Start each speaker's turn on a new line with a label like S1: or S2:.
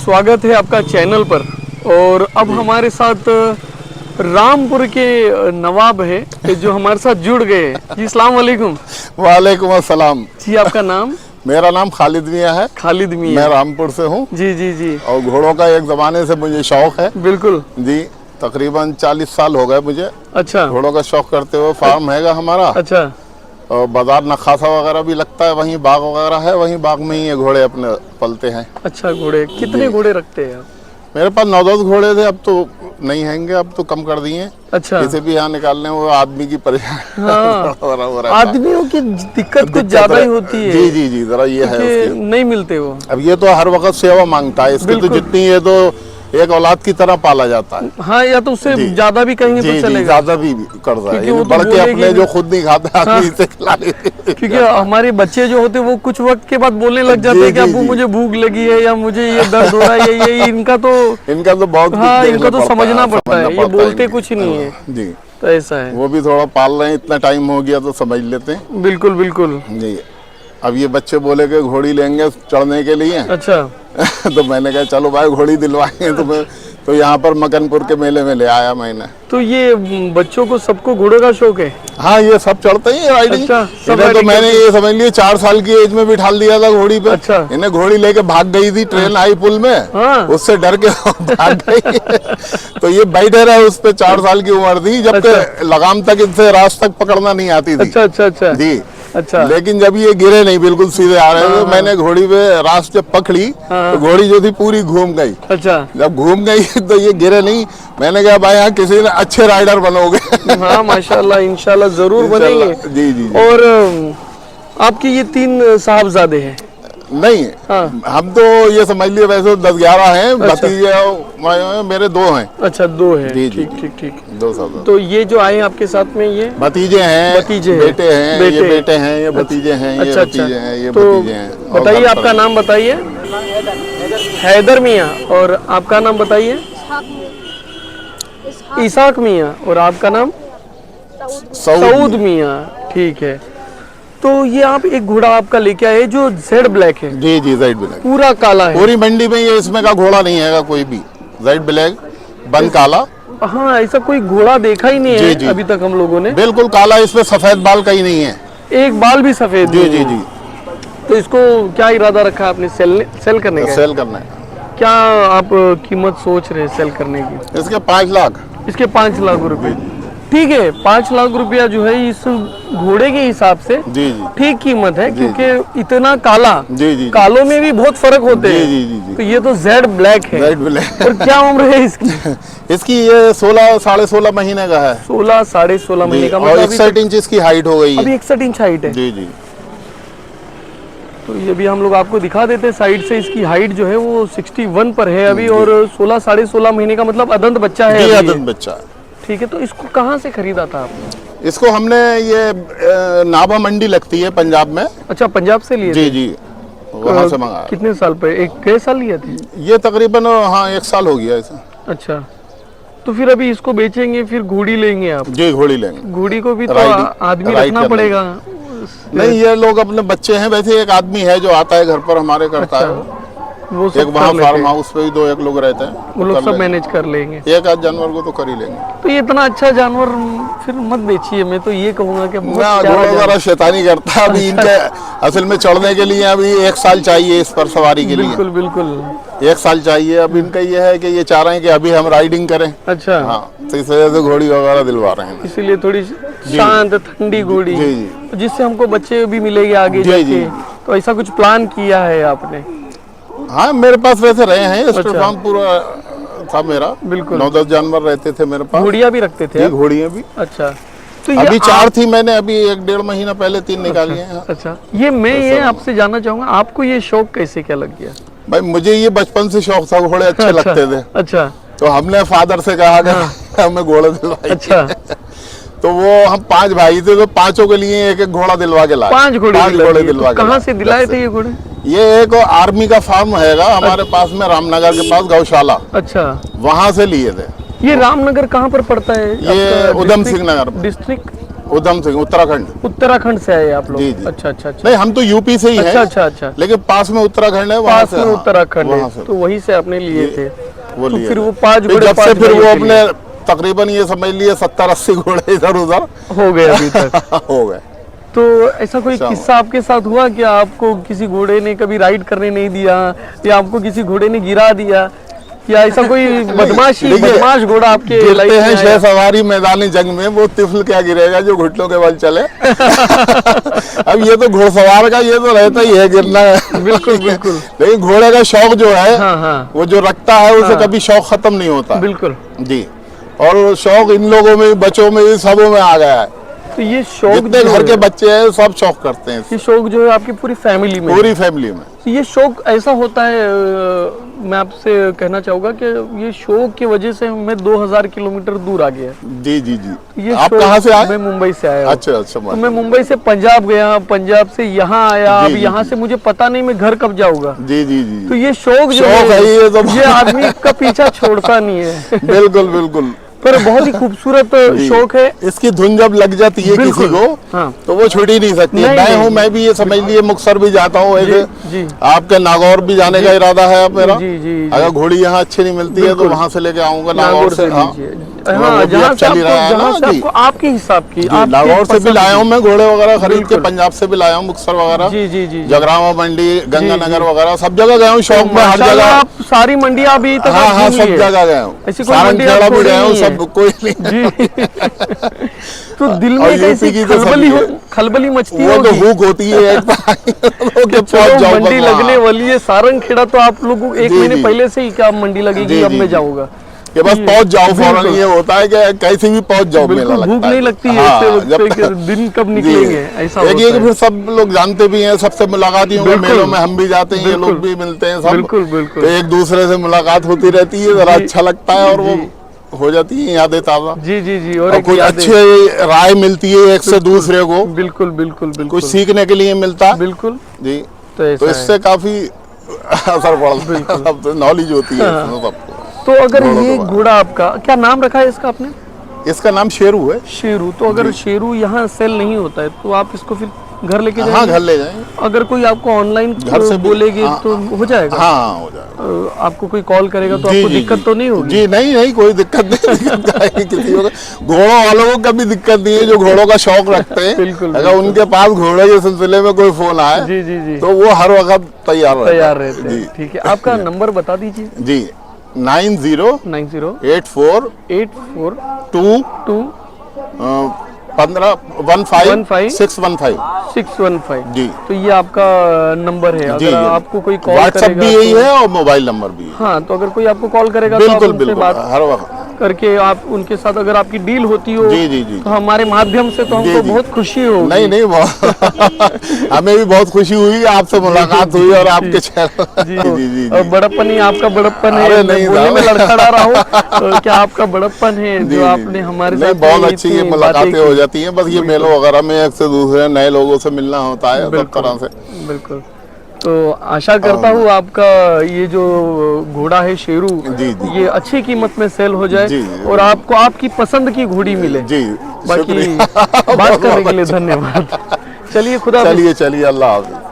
S1: स्वागत है आपका चैनल पर। और अब हमारे साथ रामपुर के नवाब है जो हमारे साथ जुड़ गए हैं। जी अस्सलाम वालेकुम।
S2: वालेकुम अस्सलाम।
S1: जी आपका नाम?
S2: मेरा नाम खालिद मियाँ है।
S1: खालिद मियाँ।
S2: मैं रामपुर से हूँ।
S1: जी जी जी।
S2: और घोड़ों का एक ज़माने से मुझे शौक है।
S1: बिल्कुल
S2: जी, तकरीबन 40 साल हो गए मुझे
S1: अच्छा
S2: घोड़ों का शौक करते हुए। फार्म हैगा हमारा।
S1: अच्छा
S2: और बाजार नखासा वगैरह भी लगता है, वहीं बाग वगैरह है, वहीं बाग में ही ये घोड़े अपने पलते हैं।
S1: अच्छा। घोड़े कितने घोड़े रखते हैं आप?
S2: मेरे पास 9-10 घोड़े थे, अब तो नहीं हैंगे, अब तो कम कर दिए।
S1: अच्छा।
S2: इसे भी यहाँ निकालने वो आदमी की परेशानी
S1: हाँ।
S2: हो रहा है।
S1: आदमियों की दिक्कत कुछ ज्यादा ही होती है।
S2: जी जी जी, जरा ये है
S1: कि
S2: उसकी।
S1: नहीं मिलते वो।
S2: अब ये तो हर वक्त सेवा मांगता है, इसकी तो जितनी ये तो एक औलाद की तरह पाला जाता है।
S1: हाँ, या तो उससे ज्यादा भी कहेंगे तो चलेगा।
S2: ज्यादा भी करता है,
S1: वो तो
S2: बढ़ के अपने जो
S1: नहीं।
S2: खुद नहीं खाते आदमी इसे खिला देते।
S1: क्योंकि हमारे बच्चे जो होते हैं वो कुछ वक्त के बाद बोलने लग जाते हैं कि अब्बू मुझे भूख लगी है या मुझे ये दर्द हो रहा है, ये इनका तो
S2: बहुत
S1: हाँ, इनको तो समझना पड़ता है। ये बोलते कुछ नहीं है
S2: जी।
S1: तो ऐसा है।
S2: वो भी थोड़ा पाल रहे हैं, इतना टाइम हो गया तो समझ लेते हैं।
S1: बिल्कुल बिल्कुल
S2: जी। अब ये बच्चे बोले कि घोड़ी लेंगे चढ़ने के लिए।
S1: अच्छा।
S2: तो मैंने कहा चलो भाई घोड़ी दिलवाएंगे तुम्हें। तो यहाँ पर मकनपुर के मेले में ले आया मैंने।
S1: तो ये बच्चों को सबको घोड़े का शौक है?
S2: हाँ, ये सब चढ़ते ही राइडिंग।
S1: अच्छा,
S2: इन्हें तो मैंने ये समझ लिया 4 साल की एज में बिठा दिया था घोड़ी पे।
S1: अच्छा।
S2: इन्हें घोड़ी लेके भाग गई थी, ट्रेन आई पुल में।
S1: हाँ।
S2: उससे डर के भाग गई। तो ये बैठे रहे उस पे, 4 साल की उम्र थी जब तक लगाम तक इनसे रास तक पकड़ना नहीं आती थी।
S1: अच्छा अच्छा अच्छा
S2: जी।
S1: अच्छा।
S2: लेकिन जब ये गिरे नहीं, बिल्कुल सीधे आ रहे थे, मैंने घोड़ी पे रास जब पकड़ी तो घोड़ी जो थी पूरी घूम गई।
S1: अच्छा।
S2: जब घूम गई तो ये गिरे नहीं। मैंने कहा भाई यहाँ किसी ने अच्छे राइडर बनोगे।
S1: हाँ माशाल्लाह, इंशाल्लाह जरूर बनेंगे।
S2: जी जी।
S1: और आपके ये 3 साहबजादे हैं?
S2: नहीं,
S1: हाँ।
S2: हम तो ये समझ लिए वैसे 10-11 हैं।
S1: अच्छा।
S2: भतीजे मेरे 2 हैं।
S1: अच्छा, 2 हैं।
S2: जी,
S1: ठीक
S2: जी।
S1: ठीक ठीक।
S2: 2 साल।
S1: तो ये जो आए हैं आपके साथ में ये
S2: भतीजे हैं,
S1: भतीजे हैं,
S2: बेटे हैं, ये बेटे हैं, ये
S1: अच्छा।
S2: भतीजे हैं, ये
S1: अच्छा,
S2: भतीजे हैं, ये
S1: तो
S2: भतीजे हैं।
S1: बताइए आपका नाम बताइए। हैदर मियाँ। और आपका नाम बताइए? इसाक मियाँ। और आपका नाम? सऊद मियाँ। ठीक है। तो ये आप एक घोड़ा आपका लेके आए जो जेड ब्लैक है?
S2: जी जी, जेड ब्लैक
S1: पूरा काला है?
S2: पूरी मंडी में ये इसमें का घोड़ा नहीं है कोई भी। जेड ब्लैक बन काला।
S1: हाँ, ऐसा कोई घोड़ा देखा ही नहीं है
S2: जी।
S1: अभी तक हम लोगों ने।
S2: बिल्कुल काला, इसमें सफेद बाल कहीं नहीं है।
S1: एक बाल भी सफेद?
S2: जी जी जी।
S1: तो इसको क्या इरादा रखा है आपने सेल करने का?
S2: सेल करना है।
S1: क्या आप कीमत सोच रहे हैं सेल करने की?
S2: इसके 5 लाख।
S1: इसके 5 लाख रुपए? ठीक है। 5 लाख रुपया जो है इस घोड़े के हिसाब से
S2: जी जी
S1: ठीक कीमत है। क्योंकि इतना काला,
S2: जी जी,
S1: कालों में भी बहुत फर्क होते हैं।
S2: जी जी जी।
S1: तो ये तो जेड ब्लैक है।
S2: Z black.
S1: और क्या उम्र है इसकी?
S2: इसकी ये 16-16.5 महीने का है।
S1: 16-16.5 महीने का।
S2: और 61 इंच इसकी हाइट हो गई है।
S1: अभी 61 इंच हाइट है?
S2: जी जी।
S1: तो ये भी हम लोग आपको दिखा देते हैं साइड से। इसकी हाइट जो है वो 61 पर है अभी। और 16-16.5 महीने का मतलब अदंत बच्चा है।
S2: ये अदंत बच्चा है।
S1: ठीक है। तो इसको कहाँ से खरीदा था आपने?
S2: इसको हमने ये नाभा मंडी लगती है पंजाब में।
S1: अच्छा, पंजाब से लिए?
S2: जी जी, वहाँ से मंगाया।
S1: कितने साल पे? कई साल लिए थे?
S2: ये तकरीबन हाँ 1 साल हो गया ऐसा।
S1: अच्छा। तो फिर अभी इसको बेचेंगे फिर घोड़ी लेंगे आप?
S2: जी, घोड़ी लेंगे।
S1: घोड़ी को भी तो आदमी रखना पड़ेगा।
S2: नहीं, ये लोग अपने बच्चे हैं। वैसे एक आदमी है जो आता है घर पर हमारे, करता है
S1: वो
S2: एक वहाँ फार्म हाउस पे भी 2-1 लोग रहते हैं।
S1: वो लोग सब मैनेज कर लेंगे।
S2: एक आध जानवर को तो कर ही लेंगे।
S1: तो ये इतना अच्छा जानवर फिर मत बेचिए। मैं तो ये कहूँगा कि
S2: घोड़ा शैतानी करता है। अभी इनके असल में चढ़ने के लिए अभी 1 साल चाहिए इस पर सवारी के लिए।
S1: बिल्कुल बिल्कुल
S2: 1 साल चाहिए। अब इनका ये है कि ये चाह रहे हैं कि अभी हम राइडिंग करें।
S1: अच्छा।
S2: हाँ, तो इस वजह से घोड़ी वगैरह दिलवा रहे हैं।
S1: इसीलिए थोड़ी शांत ठंडी घोड़ी, जिससे हमको बच्चे भी मिलेंगे आगे जाके। तो ऐसा कुछ प्लान किया है आपने?
S2: हाँ, मेरे पास वैसे रहे हैं। फार्म पूरा था मेरा। बिल्कुल 9-10 जानवर रहते थे मेरे पास।
S1: घोड़ियाँ भी रखते थे?
S2: घोड़ियाँ भी।
S1: अच्छा। तो
S2: अभी 4 थी, मैंने अभी 1-1.5 महीना पहले 3 निकाली हैं।
S1: अच्छा। ये आपसे जानना चाहूंगा, आपको ये शौक कैसे क्या लग गया?
S2: भाई मुझे ये बचपन से शौक था, घोड़े अच्छे लगते थे।
S1: अच्छा।
S2: तो हमने फादर से कहा कि हमें घोड़े दिलवाइए।
S1: अच्छा।
S2: तो वो हम 5 भाई थे, तो 5 के लिए 1-1 घोड़ा दिलवा के लाए।
S1: 5 घोड़े दिलवा के। कहाँ से दिलाए थे ये घोड़े?
S2: ये एक आर्मी का फार्म हैगा हमारे पास में, रामनगर के पास गौशाला।
S1: अच्छा।
S2: वहाँ से लिए थे।
S1: ये रामनगर कहाँ पर पड़ता है?
S2: ये उधम सिंह नगर।
S1: डिस्ट्रिक्ट
S2: उधम सिंह, उत्तराखंड।
S1: उत्तराखंड से आए आप लोग?
S2: जी, जी।
S1: अच्छा अच्छा अच्छा।
S2: नहीं, हम तो यूपी से ही हैं।
S1: अच्छा अच्छा अच्छा।
S2: लेकिन पास में उत्तराखंड है, वहाँ
S1: पास
S2: से।
S1: में
S2: हाँ,
S1: उत्तराखंड
S2: वहाँ
S1: है,
S2: से
S1: तो वहीं से आपने लिए थे।
S2: वो
S1: तो
S2: लिए
S1: फिर
S2: थे।
S1: वो 5
S2: फिर
S1: घोड़े
S2: जब से
S1: 5
S2: फिर वो
S1: भाइयों के लिए
S2: अपने तकरीबन ये समझ लिए 70-80 घोड़े इधर उधर
S1: हो गए अभी तक।
S2: हो गए।
S1: तो ऐसा कोई
S2: अच्छा।
S1: किस्सा आपके साथ हुआ कि आपको किसी घोड़े ने कभी राइड करने नहीं दिया, या आपको किसी घोड़े ने गिरा दिया, या ऐसा कोई
S2: देखिए,
S1: बदमाश घोड़ा आपके लाइफ
S2: गिरते
S1: में
S2: हैं
S1: आया?
S2: शह सवारी मैदानी जंग में, वो तिफल क्या गिरेगा जो घुटनों के बल चले। अब ये तो घोड़सवार का ये तो रहता ही है गिरना है।
S1: बिल्कुल बिल्कुल।
S2: लेकिन घोड़े का शौक जो है,
S1: हाँ हाँ
S2: वो जो रखता है उसे
S1: हाँ।
S2: कभी शौक खत्म नहीं होता।
S1: बिल्कुल।
S2: जी। और शौक इन लोगों में, बच्चों में, सबों में आ गया है।
S1: तो ये शौक
S2: जितने
S1: जो
S2: घर के
S1: है,
S2: बच्चे हैं सब शौक करते हैं,
S1: ये शौक जो है आपकी पूरी फैमिली में
S2: पूरी
S1: है।
S2: फैमिली में।
S1: तो ये शौक ऐसा होता है, मैं आपसे कहना चाहूँगा कि ये शौक की वजह से मैं 2000 किलोमीटर दूर आ गया।
S2: जी जी जी।
S1: ये
S2: आप
S1: शौक-
S2: कहाँ से आए?
S1: मैं मुंबई से आया हूँ।
S2: अच्छा अच्छा।
S1: तो मैं मुंबई से पंजाब गया, पंजाब से यहाँ आया,
S2: जी,
S1: अब
S2: जी,
S1: यहाँ
S2: जी।
S1: से मुझे पता नहीं मैं घर कब जाऊँगा।
S2: जी जी जी।
S1: तो ये शौक जो
S2: शौक है ये तो।
S1: ये आदमी का पीछा छोड़ता नहीं है।
S2: बिल्कुल बिल्कुल।
S1: पर बहुत ही खूबसूरत
S2: जी।
S1: शौक है।
S2: इसकी धुन जब लग जाती है किसी
S1: बिल्कुल।
S2: को,
S1: हाँ।
S2: तो वो छूट ही नहीं सकती।
S1: नहीं,
S2: मैं
S1: नहीं,
S2: हूँ, मैं भी ये समझ लिए मुक्तसर भी जाता हूँ।
S1: जी,
S2: एक
S1: जी।
S2: आपके नागौर भी जाने का इरादा है अब मेरा।
S1: जी, जी, जी।
S2: अगर घोड़ी यहाँ अच्छी नहीं मिलती है तो
S1: बिल्कुल।
S2: वहाँ से लेके आऊंगा
S1: नागौर
S2: नागौर से। हाँ,
S1: लीजिए।
S2: वो
S1: हाँ,
S2: भी
S1: जहाँ
S2: अब
S1: से
S2: चल ही रहा है
S1: जहाँ
S2: ना।
S1: से
S2: जी।
S1: आपको आपके हिसाब की,
S2: जी,
S1: आपकी
S2: नागौर से भी
S1: पसंद
S2: लाया हूँ
S1: की।
S2: मैं घोड़े वगैरह खरीद के,
S1: बिल्कुल।
S2: पंजाब से भी लाया हूँ, मुक्तसर वगैरह,
S1: जी जी जी।
S2: जगरावा मंडी, गंगानगर
S1: जी।
S2: वगैरह सब जगह गया हूँ शौक में, हर
S1: माशाल्लाह,
S2: जगह।
S1: आप सारी मंडी अभी तक
S2: हाँ
S1: आप
S2: हाँ,
S1: घूम
S2: सब
S1: लिए।
S2: जगह गया हूँ।
S1: ऐसी कोई
S2: सारंग
S1: मंडी आप
S2: खेड़ा भी
S1: छोड़ी
S2: गया हूँ,
S1: नहीं है।
S2: सब कोई नहीं।
S1: जी। तो दिल में
S2: और
S1: एक
S2: यूपी
S1: ऐसी
S2: की तो
S1: खलबली
S2: सब्जी है।
S1: खलबली मचती
S2: वो तो
S1: होगी
S2: भूख होती है एक कि पहुंच
S1: चलो
S2: जाओ
S1: मंडी
S2: बस
S1: लगने
S2: वहाँ।
S1: वाली है। सारंग खेड़ा तो आप लोगों को एक
S2: जी,
S1: महीने
S2: जी।
S1: पहले से ही क्या मंडी लगेगी,
S2: जी,
S1: अब
S2: जी,
S1: मैं
S2: जी।
S1: जाऊंगा।
S2: कि बस पहुंच जाओ फौरन।
S1: बिल्कुल।
S2: ये होता है कि कैसे भी पहुंच जाओ, मेला
S1: बिल्कुल,
S2: लगता
S1: भूख
S2: है।
S1: नहीं लगती है
S2: हाँ,
S1: ऐसे वक्त
S2: जब
S1: पे कि दिन कब निकलेंगे, ऐसा
S2: एक
S1: होता
S2: ये कि
S1: है।
S2: फिर सब लोग जानते भी हैं, सबसे मुलाकात ही होंगे
S1: बिल्कुल।
S2: मेलों में, हम भी जाते हैं, ये
S1: बिल्कुल।
S2: लोग भी मिलते हैं सब।
S1: बिल्कुल, बिल्कुल।
S2: तो एक दूसरे से मुलाकात होती रहती है, जरा
S1: जी,
S2: अच्छा लगता है, और
S1: जी।
S2: वो हो जाती है यादें ताज़ा।
S1: जी जी जी। और
S2: और
S1: एक
S2: कुछ
S1: यादें।
S2: अच्छी राय मिलती है एक से दूसरे को,
S1: बिल्कुल बिल्कुल
S2: कुछ
S1: बिल्कुल
S2: सीखने के लिए मिलता है।
S1: बिल्कुल।
S2: जी।
S1: तो ऐसा
S2: तो
S1: है।
S2: इससे काफी असर पड़ता है,
S1: बिल्कुल।
S2: सब नॉलेज होती है
S1: हाँ।
S2: इसमें सबको।
S1: तो अगर
S2: घोड़ों
S1: ये
S2: के बारे
S1: घोड़ा आपका क्या नाम रखा है इसका आपने?
S2: इसका नाम शेरू है।
S1: शेरू। तो अगर
S2: जी।
S1: शेरू यहाँ सेल नहीं होता है तो आप इसको फिर घर लेके
S2: हाँ,
S1: जाएंगे?
S2: घर ले जाएंगे।
S1: अगर कोई आपको ऑनलाइन
S2: घर से भी-
S1: बोलेगे
S2: हाँ,
S1: तो हो जाएगा?
S2: हाँ, हो जाएगा।
S1: आपको कोई कॉल करेगा तो
S2: जी,
S1: आपको
S2: जी,
S1: दिक्कत
S2: जी।
S1: तो नहीं होगी?
S2: जी नहीं नहीं, कोई दिक्कत नहीं। दिक्कत आएगी किसी को? घोड़ों वालों को कभी दिक्कत नहीं है जो घोड़ों का शौक रखते हैं।
S1: बिल्कुल,
S2: अगर
S1: बिल्कुल।
S2: उनके पास घोड़े के सिलसिले में कोई फोन आए
S1: जी जी जी।
S2: तो वो हर वक्त तैयार
S1: रहते
S2: जी।
S1: हैं। ठीक है, आपका नंबर बता दीजिए।
S2: जी, 9084
S1: 9084
S2: 2
S1: 2
S2: 15 15 615।
S1: 615।
S2: जी।
S1: तो ये आपका नंबर है।
S2: जी,
S1: अगर
S2: जी।
S1: आपको कोई कॉल
S2: व्हाट्सएप
S1: करेगा
S2: भी यही
S1: तो-
S2: है और मोबाइल नंबर भी है।
S1: हाँ, तो अगर कोई आपको कॉल करेगा तो आप
S2: बिल्कुल
S1: उनसे
S2: बिल्कुल,
S1: बात
S2: हर वक्त।
S1: करके आप उनके साथ अगर आपकी डील होती हो
S2: जी, जी, जी।
S1: तो हमारे माध्यम से तो
S2: जी,
S1: हमको
S2: जी।
S1: बहुत खुशी होगी।
S2: नहीं नहीं, हमें भी बहुत खुशी हुई, आपसे मुलाकात हुई और आपके चैनल।
S1: जी
S2: जी जी
S1: और
S2: जी।
S1: बड़प्पन ही आपका बड़प्पन है।
S2: अरे
S1: मैं
S2: नहीं
S1: बोलने में
S2: साहब।
S1: लड़खड़ा रहा हूँ तो क्या आपका बड़प्पन है
S2: जी,
S1: जो
S2: जी,
S1: आपने
S2: जी।
S1: हमारे
S2: नहीं,
S1: साथ
S2: बहुत
S1: ये
S2: अच्छी
S1: इतनी
S2: ये
S1: बातें
S2: मुलाकातें
S1: की।
S2: हो जाती हैं। बस ये मेलों वगैरह में एक से दूसरे नए लोगों से मिलना होता है, सब
S1: बिल्कुल
S2: तरह से।
S1: बिल्कुल। तो आशा करता हूँ आपका ये जो घोड़ा है शेरू,
S2: जी, जी।
S1: ये अच्छी कीमत में सेल हो जाए
S2: जी, जी।
S1: और आपको आपकी पसंद की घोड़ी मिले।
S2: जी,
S1: बाकी
S2: शुक्रिया।
S1: बात करने के लिए धन्यवाद। चलिए, खुदा हाफिज़।
S2: चलिए चलिए, अल्लाह हाफ़िज़।